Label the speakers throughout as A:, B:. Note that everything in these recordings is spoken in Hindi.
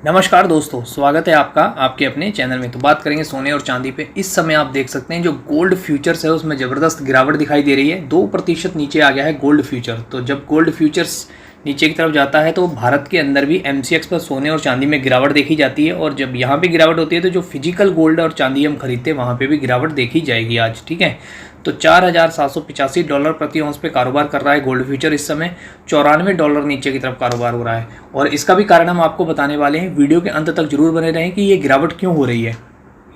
A: नमस्कार दोस्तों, स्वागत है आपका आपके अपने चैनल में। तो बात करेंगे सोने और चांदी पे। इस समय आप देख सकते हैं जो गोल्ड फ्यूचर्स है उसमें ज़बरदस्त गिरावट दिखाई दे रही है। 2% नीचे आ गया है गोल्ड फ्यूचर। तो जब गोल्ड फ्यूचर्स नीचे की तरफ जाता है तो भारत के अंदर भी MCX पर सोने और चांदी में गिरावट देखी जाती है। और जब यहाँ पे गिरावट होती है तो जो फिजिकल गोल्ड और चांदी हम खरीदते हैं वहाँ पे भी गिरावट देखी जाएगी आज। ठीक है, तो $4,785 प्रति औंस पे कारोबार कर रहा है गोल्ड फ्यूचर। इस समय $94 नीचे की तरफ कारोबार हो रहा है और इसका भी कारण हम आपको बताने वाले हैं। वीडियो के अंत तक जरूर बने रहें कि ये गिरावट क्यों हो रही है।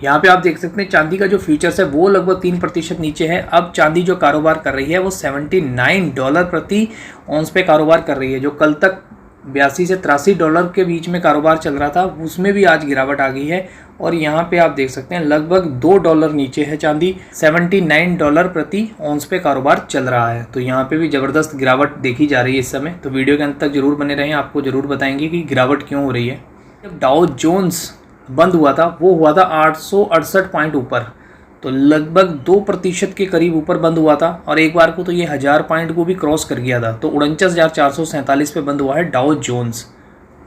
A: यहाँ पे आप देख सकते हैं चांदी का जो फ्यूचर्स है वो लगभग 3% नीचे है। अब चांदी जो कारोबार कर रही है वो $79 प्रति औंस पे कारोबार कर रही है। जो कल तक 82 से $83 के बीच में कारोबार चल रहा था उसमें भी आज गिरावट आ गई है। और यहाँ पे आप देख सकते हैं लगभग $2 नीचे है चांदी। $79 प्रति औंस पे कारोबार चल रहा है। तो यहाँ पे भी ज़बरदस्त गिरावट देखी जा रही है इस समय। तो वीडियो के अंत तक जरूर बने रहें, आपको ज़रूर बताएंगे कि गिरावट क्यों हो रही है। जब डाउ जोन्स बंद हुआ था वो हुआ था 868 पॉइंट ऊपर, तो लगभग 2% के करीब ऊपर बंद हुआ था। और एक बार को तो ये 1000 पॉइंट को भी क्रॉस कर गया था। तो 49,447 पे बंद हुआ है डाउ जोन्स।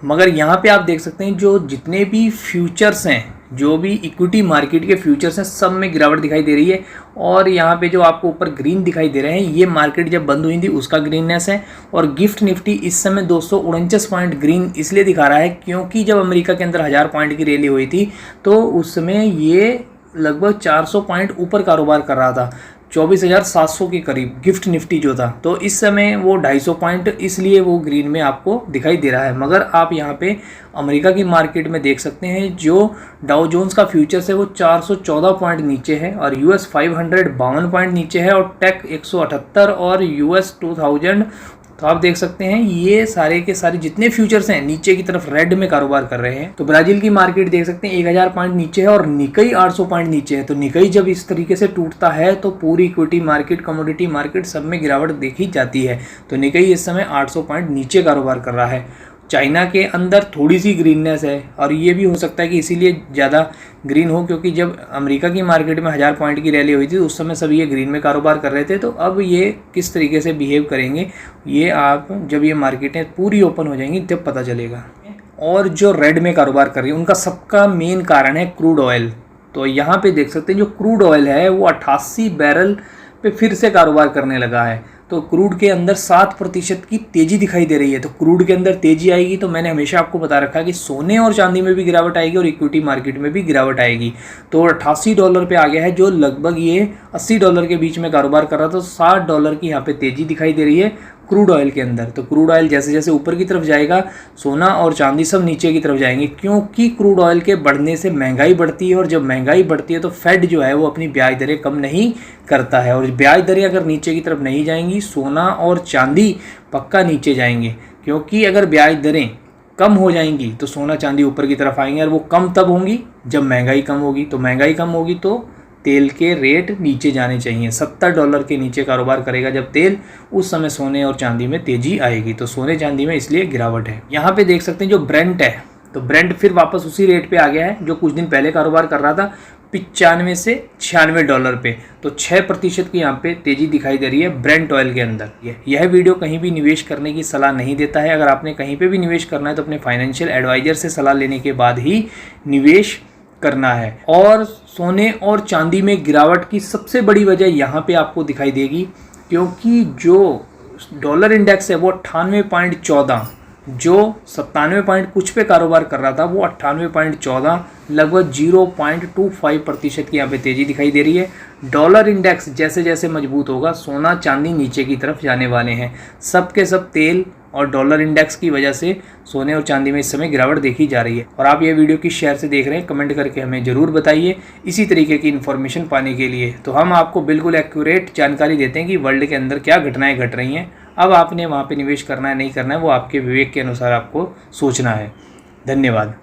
A: मगर यहाँ पे आप देख सकते हैं जो जितने भी फ्यूचर्स हैं, जो भी इक्विटी मार्केट के फ्यूचर्स हैं, सब में गिरावट दिखाई दे रही है। और यहाँ पे जो आपको ऊपर ग्रीन दिखाई दे रहे हैं ये मार्केट जब बंद हुई थी उसका ग्रीननेस है। और गिफ्ट निफ्टी इस समय 249 पॉइंट ग्रीन इसलिए दिखा रहा है क्योंकि जब अमेरिका के अंदर 1000 पॉइंट की रैली हुई थी तो उस समय ये लगभग 400 पॉइंट ऊपर कारोबार कर रहा था, 24,700 के करीब गिफ्ट निफ्टी जो था। तो इस समय वो 250 पॉइंट इसलिए वो ग्रीन में आपको दिखाई दे रहा है। मगर आप यहाँ पे अमेरिका की मार्केट में देख सकते हैं जो डाउ जोन्स का फ्यूचर्स है वो 414 पॉइंट नीचे है और US 500 52 पॉइंट नीचे है और टेक 178 और US 2000। तो आप देख सकते हैं ये सारे के सारे जितने फ्यूचर्स हैं नीचे की तरफ रेड में कारोबार कर रहे हैं। तो ब्राजील की मार्केट देख सकते हैं 1000 पॉइंट नीचे है और निकई 800 पॉइंट नीचे है। तो निकई जब इस तरीके से टूटता है तो पूरी इक्विटी मार्केट, कमोडिटी मार्केट सब में गिरावट देखी जाती है। तो निकई इस समय 800 पॉइंट नीचे कारोबार कर रहा है। चाइना के अंदर थोड़ी सी ग्रीननेस है और ये भी हो सकता है कि इसीलिए ज़्यादा ग्रीन हो क्योंकि जब अमेरिका की मार्केट में 1000 पॉइंट की रैली हुई थी उस समय सब ये ग्रीन में कारोबार कर रहे थे। तो अब ये किस तरीके से बिहेव करेंगे ये आप जब ये मार्केटें पूरी ओपन हो जाएंगी तब पता चलेगा। और जो रेड में कारोबार कर रही है उनका सबका मेन कारण है क्रूड ऑयल। तो यहाँ पे देख सकते हैं जो क्रूड ऑयल है वो 88 बैरल पे फिर से कारोबार करने लगा है। तो क्रूड के अंदर 7% की तेज़ी दिखाई दे रही है। तो क्रूड के अंदर तेज़ी आएगी तो मैंने हमेशा आपको बता रखा है कि सोने और चांदी में भी गिरावट आएगी और इक्विटी मार्केट में भी गिरावट आएगी। तो $88 पे आ गया है जो लगभग ये $80 के बीच में कारोबार कर रहा था। तो $60 की यहाँ पे तेज़ी दिखाई दे रही है क्रूड ऑयल के अंदर। तो क्रूड ऑयल जैसे जैसे ऊपर की तरफ जाएगा सोना और चांदी सब नीचे की तरफ जाएंगे क्योंकि क्रूड ऑयल के बढ़ने से महंगाई बढ़ती है और जब महंगाई बढ़ती है तो फेड जो है वो अपनी ब्याज दरें कम नहीं करता है। और ब्याज दरें अगर नीचे की तरफ नहीं जाएंगी सोना और चांदी पक्का नीचे जाएंगे क्योंकि अगर ब्याज दरें कम हो जाएंगी तो सोना चांदी ऊपर की तरफ आएंगे और वो कम तब होंगी जब महंगाई कम होगी। तो महंगाई कम होगी तो तेल के रेट नीचे जाने चाहिए। $70 के नीचे कारोबार करेगा जब तेल, उस समय सोने और चांदी में तेजी आएगी। तो सोने चांदी में इसलिए गिरावट है। यहाँ पे देख सकते हैं जो ब्रेंट है तो ब्रेंट फिर वापस उसी रेट पे आ गया है जो कुछ दिन पहले कारोबार कर रहा था 95 से $96 पे। तो 6% की यहाँ पे तेजी दिखाई दे रही है ब्रेंट ऑयल के अंदर। यह वीडियो कहीं भी निवेश करने की सलाह नहीं देता है। अगर आपने कहीं पे भी निवेश करना है तो अपने फाइनेंशियल एडवाइजर से सलाह लेने के बाद ही निवेश करना है। और सोने और चांदी में गिरावट की सबसे बड़ी वजह यहाँ पे आपको दिखाई देगी क्योंकि जो डॉलर इंडेक्स है वो 98.14, जो 97 पॉइंट कुछ पे कारोबार कर रहा था वो 98.14, लगभग 0.25% की यहाँ पे तेज़ी दिखाई दे रही है। डॉलर इंडेक्स जैसे जैसे मजबूत होगा सोना चांदी नीचे की तरफ जाने वाले हैं। सब के सब तेल और डॉलर इंडेक्स की वजह से सोने और चांदी में इस समय गिरावट देखी जा रही है। और आप ये वीडियो किस शहर से देख रहे हैं कमेंट करके हमें ज़रूर बताइए। इसी तरीके की इन्फॉर्मेशन पाने के लिए तो हम आपको बिल्कुल एक्यूरेट जानकारी देते हैं कि वर्ल्ड के अंदर क्या घटनाएं घट रही हैं। अब आपने वहाँ पे निवेश करना है नहीं करना है वो आपके विवेक के अनुसार आपको सोचना है। धन्यवाद।